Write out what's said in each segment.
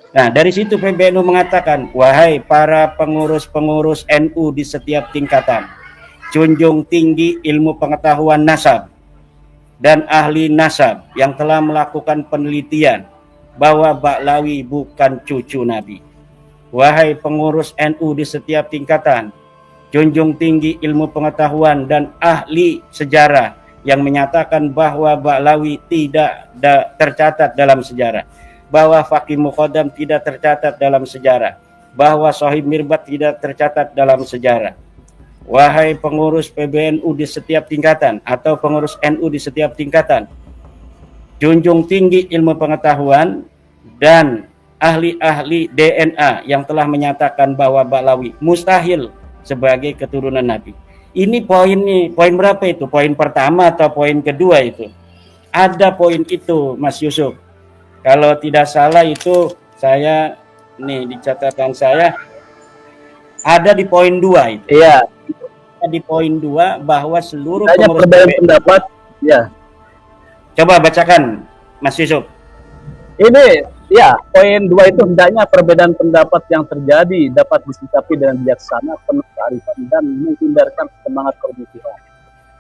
Nah, dari situ PBNU mengatakan, wahai para pengurus-pengurus NU di setiap tingkatan, junjung tinggi ilmu pengetahuan nasab dan ahli nasab yang telah melakukan penelitian bahwa Ba'lawi bukan cucu Nabi. Wahai pengurus NU di setiap tingkatan, junjung tinggi ilmu pengetahuan dan ahli sejarah yang menyatakan bahwa Ba'lawi tidak tercatat dalam sejarah, bahwa Faqih Muqaddam tidak tercatat dalam sejarah, bahwa Sohib Mirbat tidak tercatat dalam sejarah. Wahai pengurus PBNU di setiap tingkatan atau pengurus NU di setiap tingkatan, junjung tinggi ilmu pengetahuan dan ahli-ahli DNA yang telah menyatakan bahwa Ba'lawi mustahil sebagai keturunan Nabi. Ini poin berapa itu? Poin pertama atau poin kedua itu? Ada poin itu, Mas Yusuf. Kalau tidak salah itu saya nih di catatan saya ada di poin 2 itu. Iya. Di poin 2 bahwa seluruh Hanya pengurus perbedaan pendapat. Ya. Coba bacakan, Mas Yusuf. Ini ya, poin 2 itu hendaknya perbedaan pendapat yang terjadi dapat disikapi dengan bijaksana, penuh kearifan dan menghindarkan semangat permusuhan,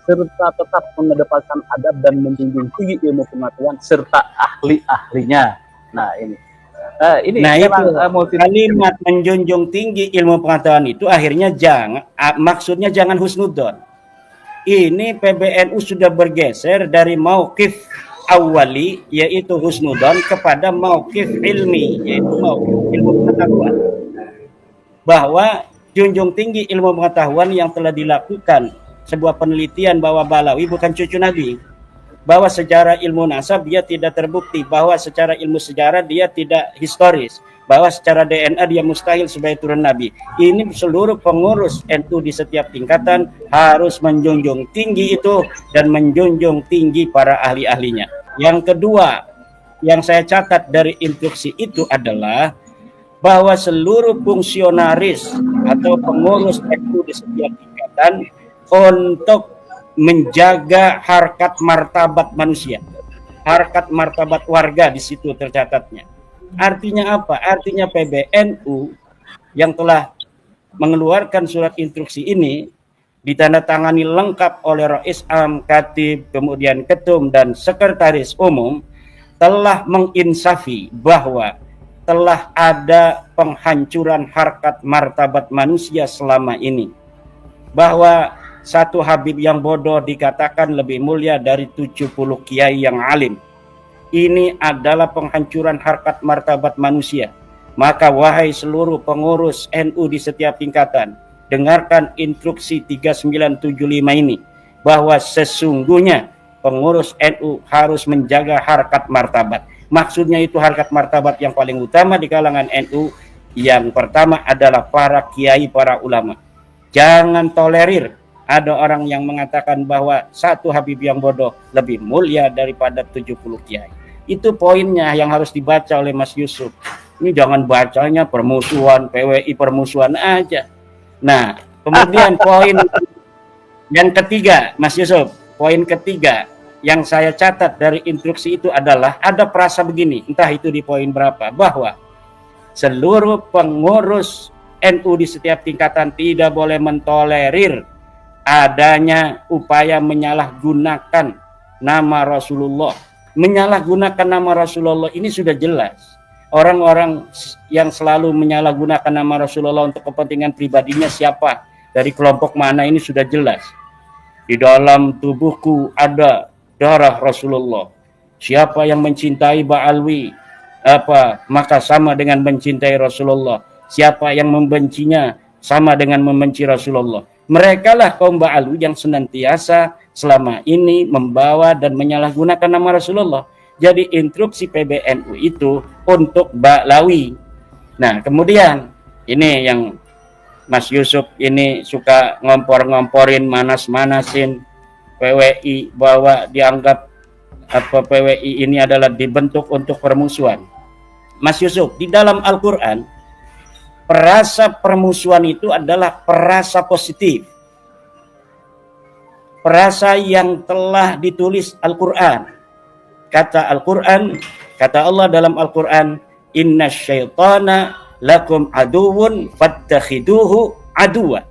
serta tetap mengedepankan adab dan menjunjung tinggi ilmu pengetahuan serta ahli-ahlinya. Nah, ini Itu kalimat menjunjung tinggi ilmu pengetahuan itu akhirnya maksudnya jangan husnudzon. Ini PBNU sudah bergeser dari mauqif awali yaitu husnudzon kepada mauqif ilmi yaitu mauqif ilmu pengetahuan. Bahwa junjung tinggi ilmu pengetahuan yang telah dilakukan sebuah penelitian bahwa Ba'lawi bukan cucu Nabi. Bahwa secara ilmu nasab dia tidak terbukti, bahwa secara ilmu sejarah dia tidak historis, bahwa secara DNA dia mustahil sebagai turun Nabi. Ini seluruh pengurus NU di setiap tingkatan harus menjunjung tinggi itu dan menjunjung tinggi para ahli-ahlinya. Yang kedua, yang saya catat dari instruksi itu adalah bahwa seluruh fungsionaris atau pengurus NU di setiap tingkatan untuk menjaga harkat martabat manusia, harkat martabat warga di situ tercatatnya. Artinya apa? Artinya PBNU yang telah mengeluarkan surat instruksi ini ditandatangani lengkap oleh Rais Am, Khatib, kemudian Ketum dan Sekretaris Umum telah menginsafi bahwa telah ada penghancuran harkat martabat manusia selama ini. Bahwa satu Habib yang bodoh dikatakan lebih mulia dari 70 kiai yang alim. Ini adalah penghancuran harkat martabat manusia. Maka wahai seluruh pengurus NU di setiap tingkatan, dengarkan instruksi 3975 ini, bahwa sesungguhnya pengurus NU harus menjaga harkat martabat. Maksudnya itu harkat martabat yang paling utama di kalangan NU. Yang pertama adalah para kiai, para ulama. Jangan tolerir ada orang yang mengatakan bahwa satu Habib yang bodoh lebih mulia daripada 70 kiai. Itu poinnya yang harus dibaca oleh Mas Yusuf. Ini jangan bacanya permusuhan, PWI permusuhan aja. Nah, kemudian poin yang ketiga, Mas Yusuf, poin ketiga yang saya catat dari instruksi itu adalah ada frasa begini, entah itu di poin berapa, bahwa seluruh pengurus NU di setiap tingkatan tidak boleh mentolerir adanya upaya menyalahgunakan nama Rasulullah. Menyalahgunakan nama Rasulullah ini sudah jelas. Orang-orang yang selalu menyalahgunakan nama Rasulullah untuk kepentingan pribadinya siapa, dari kelompok mana, ini sudah jelas. Di dalam tubuhku ada darah Rasulullah. Siapa yang mencintai Ba'lawi maka sama dengan mencintai Rasulullah. Siapa yang membencinya sama dengan membenci Rasulullah. Mereka lah kaum Ba'lawi yang senantiasa selama ini membawa dan menyalahgunakan nama Rasulullah. Jadi instruksi PBNU itu untuk Ba'lawi. Nah, kemudian ini yang Mas Yusuf ini suka ngompor-ngomporin, manas-manasin PWI bahwa dianggap PWI ini adalah dibentuk untuk permusuhan. Mas Yusuf, di dalam Al-Quran perasa permusuhan itu adalah perasa positif. Perasa yang telah ditulis Al-Quran. Kata Al-Quran, kata Allah dalam Al-Quran, Innasyaitana lakum aduwwun fattakhiduhu aduwa.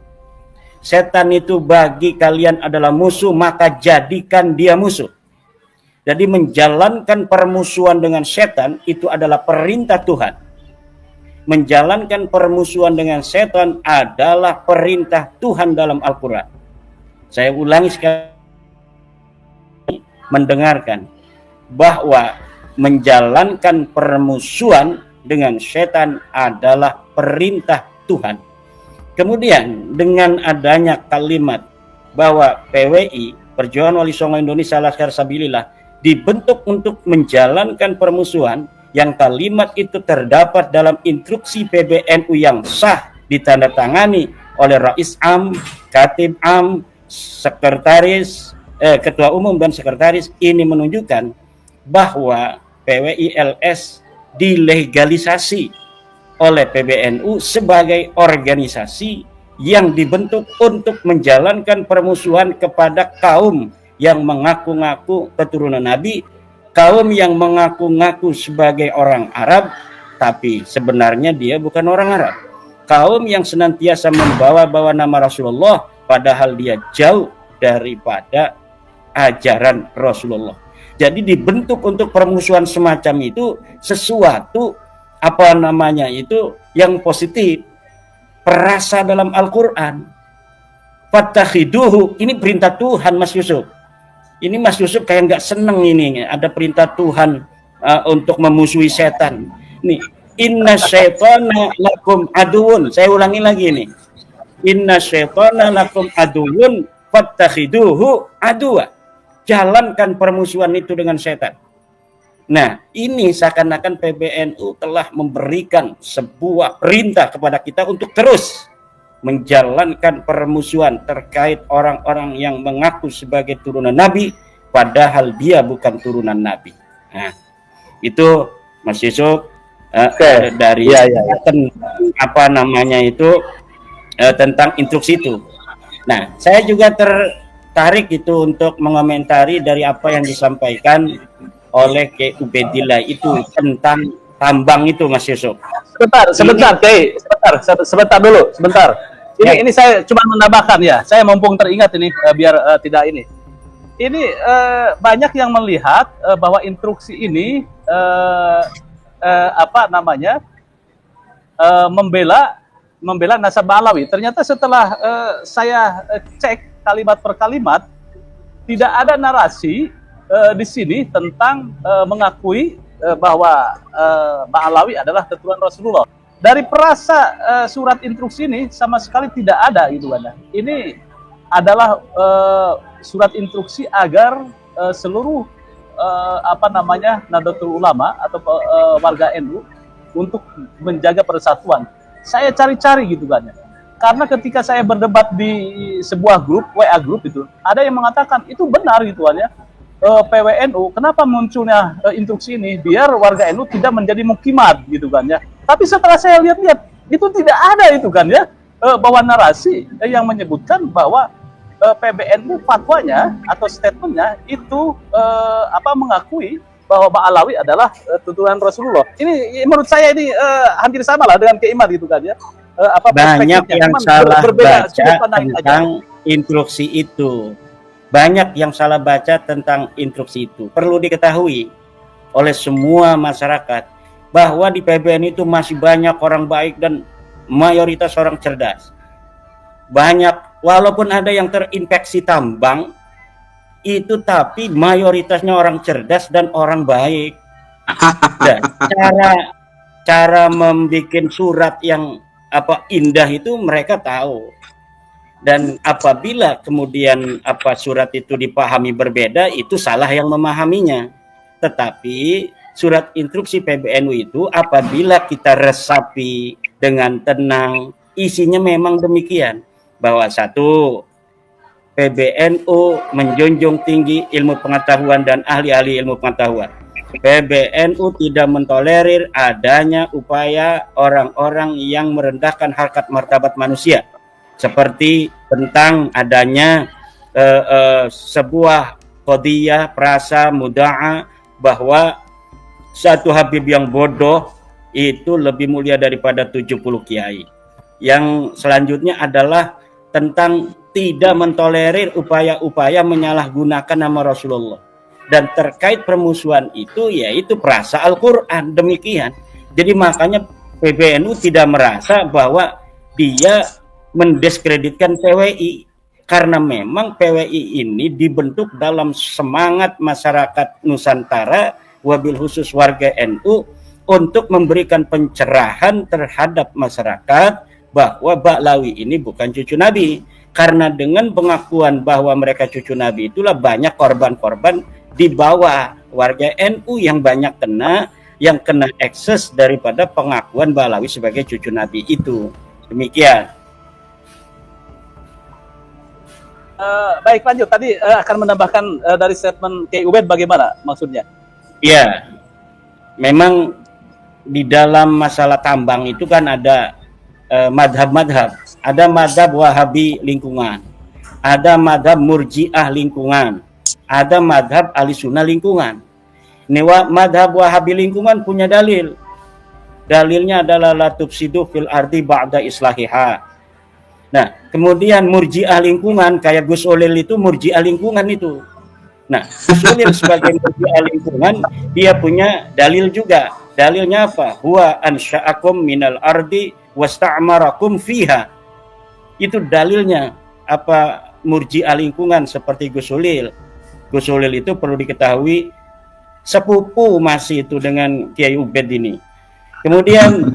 Setan itu bagi kalian adalah musuh, maka jadikan dia musuh. Jadi menjalankan permusuhan dengan setan itu adalah perintah Tuhan. Menjalankan permusuhan dengan setan adalah perintah Tuhan dalam Al-Quran. Saya ulangi sekali, mendengarkan bahwa menjalankan permusuhan dengan setan adalah perintah Tuhan. Kemudian dengan adanya kalimat bahwa PWI, Perjuangan Wali Songo Indonesia Laskar Sabilillah, dibentuk untuk menjalankan permusuhan, yang kalimat itu terdapat dalam instruksi PBNU yang sah ditandatangani oleh Rais Am, Katib Am, Sekretaris, Ketua Umum dan Sekretaris, ini menunjukkan bahwa PWI LS dilegalisasi oleh PBNU sebagai organisasi yang dibentuk untuk menjalankan permusuhan kepada kaum yang mengaku-ngaku keturunan Nabi, kaum yang mengaku-ngaku sebagai orang Arab, tapi sebenarnya dia bukan orang Arab, kaum yang senantiasa membawa-bawa nama Rasulullah, padahal dia jauh daripada ajaran Rasulullah. Jadi dibentuk untuk permusuhan semacam itu sesuatu yang positif, perasa dalam Al-Quran. Fattakhiduhu, ini perintah Tuhan, Mas Yusuf. Ini Mas Yusuf kayak nggak seneng ini, ada perintah Tuhan untuk memusuhi setan. Nih, inna syaitana lakum aduun. Saya ulangi lagi nih. Inna syaitana lakum aduun fattakhiduhu aduwa. Jalankan permusuhan itu dengan setan. Nah, ini seakan-akan PBNU telah memberikan sebuah perintah kepada kita untuk terus menjalankan permusuhan terkait orang-orang yang mengaku sebagai turunan Nabi, padahal dia bukan turunan Nabi. Nah, itu Mas Yusuf dari tentang instruksi itu. Nah, saya juga tertarik itu untuk mengomentari dari apa yang disampaikan oleh Ki Ubedillah itu tentang tambang itu, Mas Yusuf. Sebentar dulu. Ini saya cuma menambahkan ya. Saya mumpung teringat ini biar tidak ini. Ini banyak yang melihat bahwa instruksi ini membela nasabah Alawi. Ternyata setelah saya cek kalimat per kalimat, tidak ada narasi di sini tentang mengakui bahwa Mbak Alawi adalah keturunan Rasulullah. Dari perasa surat instruksi ini sama sekali tidak ada gitu kan. Ini adalah surat instruksi agar seluruh Nahdlatul Ulama atau warga NU untuk menjaga persatuan. Saya cari-cari gitu kan. Karena ketika saya berdebat di sebuah grup, WA grup itu, ada yang mengatakan itu benar gitu kan ya. PWNU, kenapa munculnya instruksi ini biar warga NU tidak menjadi mukimat gitu kan ya. Tapi setelah saya lihat-lihat itu tidak ada itu kan ya bahwa narasi yang menyebutkan bahwa PBNU fatwanya atau statementnya itu mengakui bahwa Mbak Alawi adalah turunan Rasulullah. Ini menurut saya ini hampir sama lah dengan Keimat gitu kan ya. Banyak yang salah baca tentang instruksi itu. Banyak yang salah baca tentang instruksi itu. Perlu diketahui oleh semua masyarakat bahwa di PBN itu masih banyak orang baik dan mayoritas orang cerdas. Banyak, walaupun ada yang terinfeksi tambang itu, tapi mayoritasnya orang cerdas dan orang baik. Dan cara membuat surat yang indah itu mereka tahu. Dan apabila kemudian surat itu dipahami berbeda, itu salah yang memahaminya. Tetapi surat instruksi PBNU itu apabila kita resapi dengan tenang, isinya memang demikian, bahwa satu, PBNU menjunjung tinggi ilmu pengetahuan dan ahli-ahli ilmu pengetahuan. PBNU tidak mentolerir adanya upaya orang-orang yang merendahkan harkat martabat manusia, seperti tentang adanya sebuah qadiyah, perasa, muda'a, bahwa satu Habib yang bodoh itu lebih mulia daripada 70 kiai. Yang selanjutnya adalah tentang tidak mentolerir upaya-upaya menyalahgunakan nama Rasulullah. Dan terkait permusuhan itu, yaitu perasa Al-Quran, demikian. Jadi makanya PBNU tidak merasa bahwa dia mendiskreditkan PWI, karena memang PWI ini dibentuk dalam semangat masyarakat Nusantara, wabil khusus warga NU, untuk memberikan pencerahan terhadap masyarakat bahwa Ba'lawi ini bukan cucu Nabi. Karena dengan pengakuan bahwa mereka cucu Nabi, itulah banyak korban-korban di bawah warga NU yang banyak yang kena ekses daripada pengakuan Ba'lawi sebagai cucu Nabi itu. Demikian. Baik, lanjut. Tadi akan menambahkan dari statement Kiai Ubed bagaimana maksudnya? Ya, memang di dalam masalah tambang itu kan ada madhab-madhab. Ada madhab Wahabi lingkungan, ada madhab Murji'ah lingkungan, ada madhab Ahlussunnah lingkungan. Ini madhab Wahabi lingkungan punya dalil. Dalilnya adalah la tufsidu fil ardi ba'da islahiha. Nah, kemudian Murji'ah lingkungan kayak Gus Olil itu Murji'ah lingkungan itu. Nah, Gus Olil sebagai Murji'ah lingkungan dia punya dalil juga. Dalilnya apa? Huwa ansha'akum minal ardi wasta'marakum fiha. Itu dalilnya. Apa Murji'ah lingkungan seperti Gus Olil. Gus Olil itu perlu diketahui sepupu masih itu dengan Kiai Ubed ini. Kemudian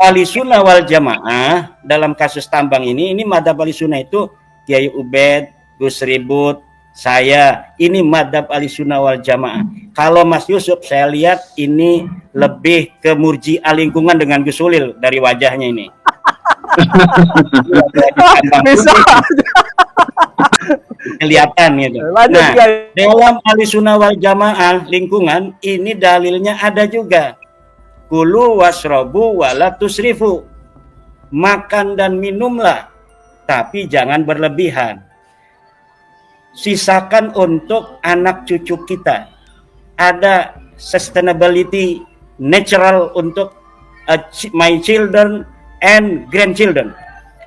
Ahlussunnah wal Jamaah dalam kasus tambang ini madhab Ahlussunnah itu Kiai Ubed, Gus Ribut, saya, ini madhab Ahlussunnah wal Jamaah. Kalau Mas Yusuf saya lihat ini lebih ke Murji'ah lingkungan dengan Gus Olil dari wajahnya ini. Bisa kelihatan gitu. Nah, dalam Ahlussunnah wal Jamaah lingkungan ini dalilnya ada juga. Kulu wasrobu wala tusrifu. Makan dan minumlah, tapi jangan berlebihan. Sisakan untuk anak cucu kita. Ada sustainability natural untuk my children and grandchildren.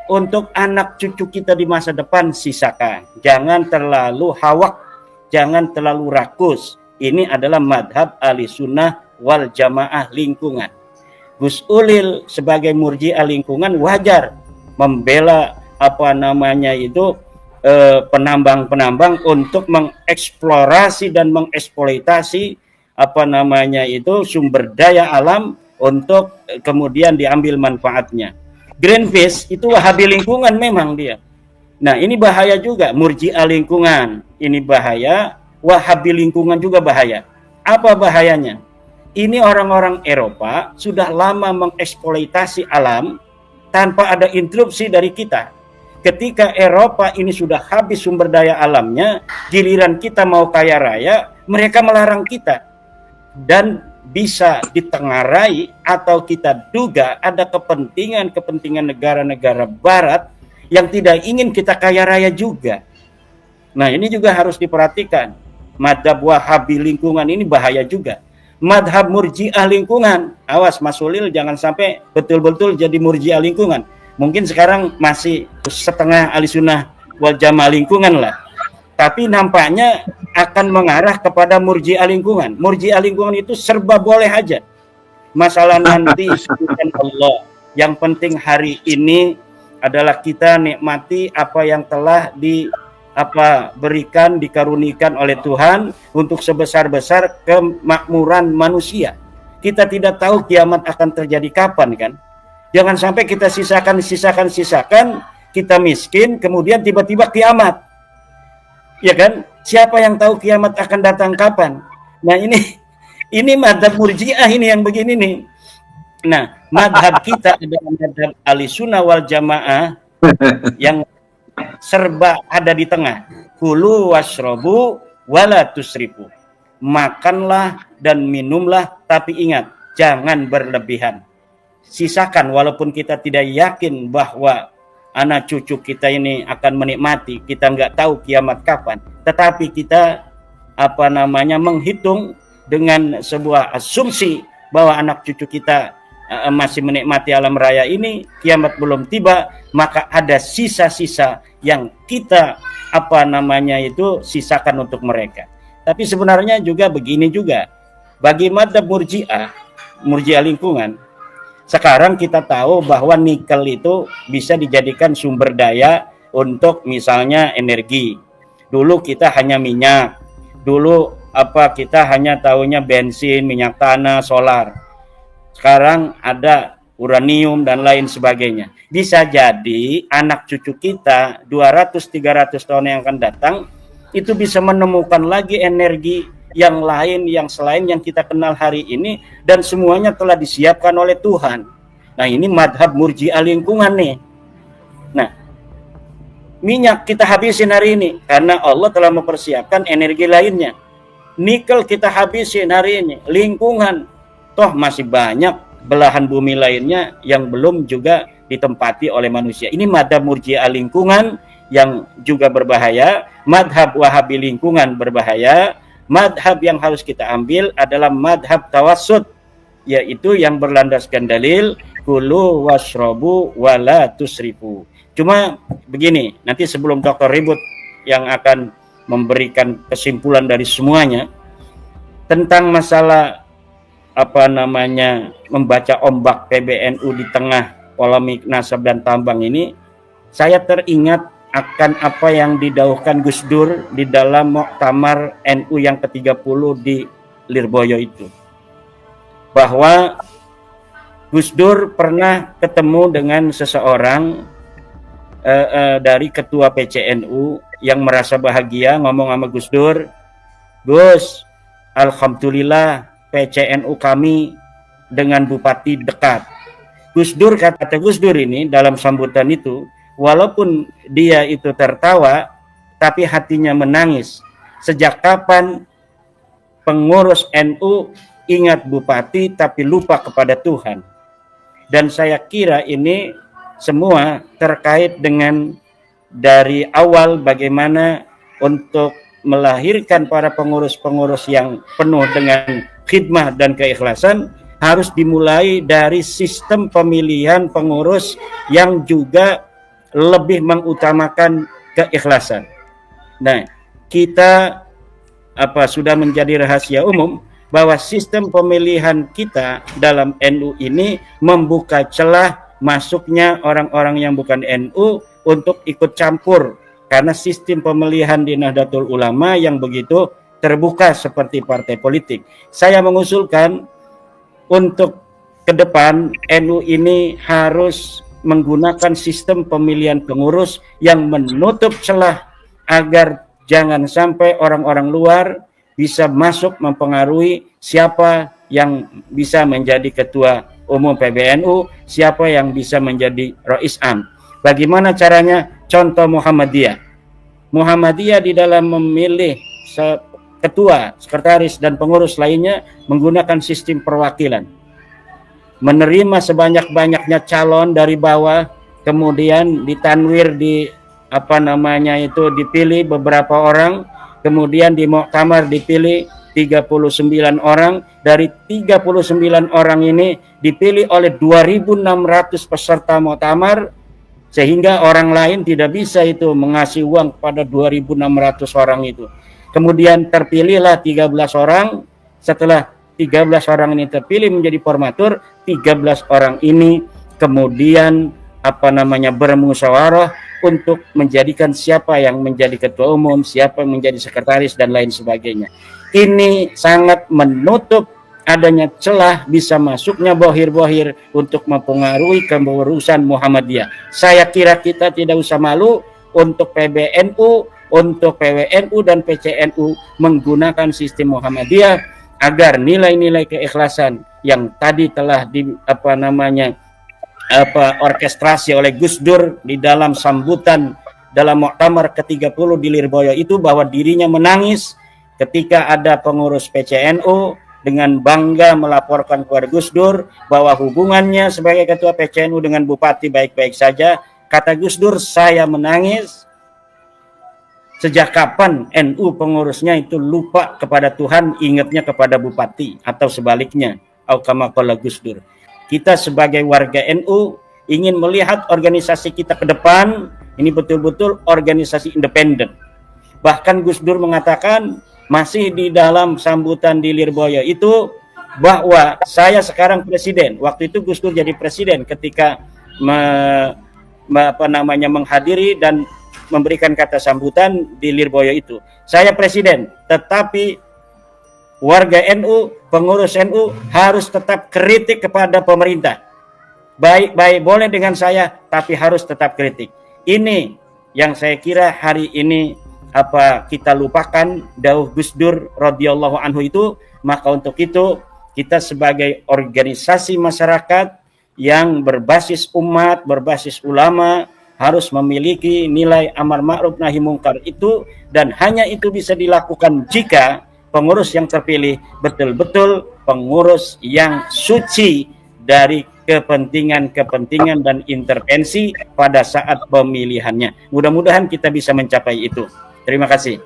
Untuk anak cucu kita di masa depan sisakan. Jangan terlalu hawak, jangan terlalu rakus. Ini adalah madhab Ahlussunnah wal Jamaah lingkungan. Gus Olil sebagai Murji'ah lingkungan wajar membela penambang-penambang untuk mengeksplorasi dan mengeksploitasi sumber daya alam untuk kemudian diambil manfaatnya. Greenpeace itu Wahabi lingkungan memang dia. Nah, ini bahaya juga. Murji'ah lingkungan ini bahaya, Wahabi lingkungan juga bahaya. Apa bahayanya? Ini orang-orang Eropa sudah lama mengeksploitasi alam tanpa ada interupsi dari kita. Ketika Eropa ini sudah habis sumber daya alamnya, giliran kita mau kaya raya, mereka melarang kita. Dan bisa ditengarai atau kita duga ada kepentingan negara-negara barat yang tidak ingin kita kaya raya juga. Nah, ini juga harus diperhatikan. Madhab Wahabi lingkungan ini bahaya juga. Madhab Murji'ah lingkungan, awas Mas Olil jangan sampai betul-betul jadi Murji'ah lingkungan. Mungkin sekarang masih setengah Ahlussunnah wal Jamaah lingkungan lah. Tapi nampaknya akan mengarah kepada Murji'ah lingkungan. Murji'ah lingkungan itu serba boleh aja. Masalah nanti sebutkan Allah. Yang penting hari ini adalah kita nikmati apa yang telah berikan, dikarunikan oleh Tuhan untuk sebesar-besar kemakmuran manusia. Kita tidak tahu kiamat akan terjadi kapan kan. Jangan sampai kita sisakan, kita miskin, kemudian tiba-tiba kiamat. Ya kan? Siapa yang tahu kiamat akan datang kapan? Nah, ini madhab Murji'ah ini yang begini nih. Nah, madhab kita adalah madhab Ahlussunnah wal Jamaah yang serba ada di tengah. Kulu wasrobu wala tusrifu. Makanlah dan minumlah, tapi ingat, jangan berlebihan. Sisakan walaupun kita tidak yakin bahwa anak cucu kita ini akan menikmati, kita nggak tahu kiamat kapan, tetapi kita menghitung dengan sebuah asumsi bahwa anak cucu kita masih menikmati alam raya ini, kiamat belum tiba, maka ada sisa-sisa yang kita sisakan untuk mereka. Tapi sebenarnya juga begini juga, bagi madzhab murji'ah lingkungan, sekarang kita tahu bahwa nikel itu bisa dijadikan sumber daya untuk misalnya energi. Dulu kita hanya minyak, dulu kita hanya tahunya bensin, minyak tanah, solar. Sekarang ada uranium dan lain sebagainya. Bisa jadi anak cucu kita 200-300 tahun yang akan datang itu bisa menemukan lagi energi yang lain, yang selain yang kita kenal hari ini, dan semuanya telah disiapkan oleh Tuhan. Nah, ini madhab murji'ah lingkungan nih. Nah, minyak kita habisin hari ini karena Allah telah mempersiapkan energi lainnya. Nikel kita habisin hari ini, lingkungan. Toh masih banyak belahan bumi lainnya yang belum juga ditempati oleh manusia. Ini madhab murji'ah lingkungan yang juga berbahaya. Madhab wahabi lingkungan berbahaya. Madhab yang harus kita ambil adalah madhab tawassut, yaitu yang berlandaskan dalil kulu washrobu wala tusrifu. Cuma begini, nanti sebelum Dr. Ribut yang akan memberikan kesimpulan dari semuanya tentang masalah membaca ombak PBNU di tengah polemik nasab dan tambang ini, saya teringat akan apa yang didauhkan Gus Dur di dalam Muktamar NU yang ke-30 di Lirboyo itu, bahwa Gus Dur pernah ketemu dengan seseorang dari ketua PCNU yang merasa bahagia, ngomong sama Gus Dur, Gus, alhamdulillah PCNU kami dengan bupati dekat. Gus Dur, kata Gus Dur ini dalam sambutan itu, walaupun dia itu tertawa, tapi hatinya menangis. Sejak kapan pengurus NU ingat bupati tapi lupa kepada Tuhan? Dan saya kira ini semua terkait dengan dari awal bagaimana untuk melahirkan para pengurus-pengurus yang penuh dengan khidmah dan keikhlasan, harus dimulai dari sistem pemilihan pengurus yang juga lebih mengutamakan keikhlasan. Nah, kita sudah menjadi rahasia umum bahwa sistem pemilihan kita dalam NU ini membuka celah masuknya orang-orang yang bukan NU untuk ikut campur, karena sistem pemilihan di Nahdlatul Ulama yang begitu terbuka seperti partai politik. Saya mengusulkan untuk ke depan NU ini harus menggunakan sistem pemilihan pengurus yang menutup celah agar jangan sampai orang-orang luar bisa masuk mempengaruhi siapa yang bisa menjadi ketua umum PBNU, siapa yang bisa menjadi Rais Am. Bagaimana caranya? Contoh Muhammadiyah. Muhammadiyah di dalam memilih ketua, sekretaris, dan pengurus lainnya menggunakan sistem perwakilan. Menerima sebanyak-banyaknya calon dari bawah, kemudian ditanwir dipilih beberapa orang, kemudian di muktamar dipilih 39 orang. Dari 39 orang ini dipilih oleh 2.600 peserta muktamar, sehingga orang lain tidak bisa itu mengasih uang kepada 2.600 orang itu. Kemudian terpilihlah 13 orang. Setelah 13 orang ini terpilih menjadi formatur, 13 orang ini kemudian bermusyawarah untuk menjadikan siapa yang menjadi ketua umum, siapa yang menjadi sekretaris, dan lain sebagainya. Ini sangat menutup adanya celah bisa masuknya bohir-bohir untuk mempengaruhi kepengurusan Muhammadiyah. Saya kira kita tidak usah malu untuk PBNU, untuk PWNU dan PCNU menggunakan sistem Muhammadiyah agar nilai-nilai keikhlasan yang tadi telah orkestrasi oleh Gus Dur di dalam sambutan dalam Muktamar ke-30 di Lirboyo itu, bahwa dirinya menangis ketika ada pengurus PCNU dengan bangga melaporkan kepada Gus Dur bahwa hubungannya sebagai ketua PCNU dengan bupati baik-baik saja. Kata Gus Dur, saya menangis Sejak kapan NU pengurusnya itu lupa kepada Tuhan, ingatnya kepada bupati, atau sebaliknya, au kama qala Gus Dur. Kita sebagai warga NU ingin melihat organisasi kita ke depan ini betul-betul organisasi independen. Bahkan Gus Dur mengatakan masih di dalam sambutan di Lirboyo itu bahwa saya sekarang presiden. Waktu itu Gus Dur jadi presiden ketika menghadiri dan memberikan kata sambutan di Lirboyo itu. Saya presiden, tetapi warga NU, pengurus NU harus tetap kritik kepada pemerintah. Baik-baik boleh dengan saya, tapi harus tetap kritik. Ini yang saya kira hari ini kita lupakan dawuh Gus Dur radhiyallahu anhu itu. Maka untuk itu kita sebagai organisasi masyarakat yang berbasis umat, berbasis ulama, harus memiliki nilai amar ma'ruf nahi mungkar itu, dan hanya itu bisa dilakukan jika pengurus yang terpilih betul-betul pengurus yang suci dari kepentingan dan intervensi pada saat pemilihannya. Mudah-mudahan kita bisa mencapai itu. Terima kasih.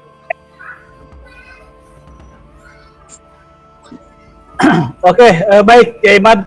Oke, baik Kiai Mad.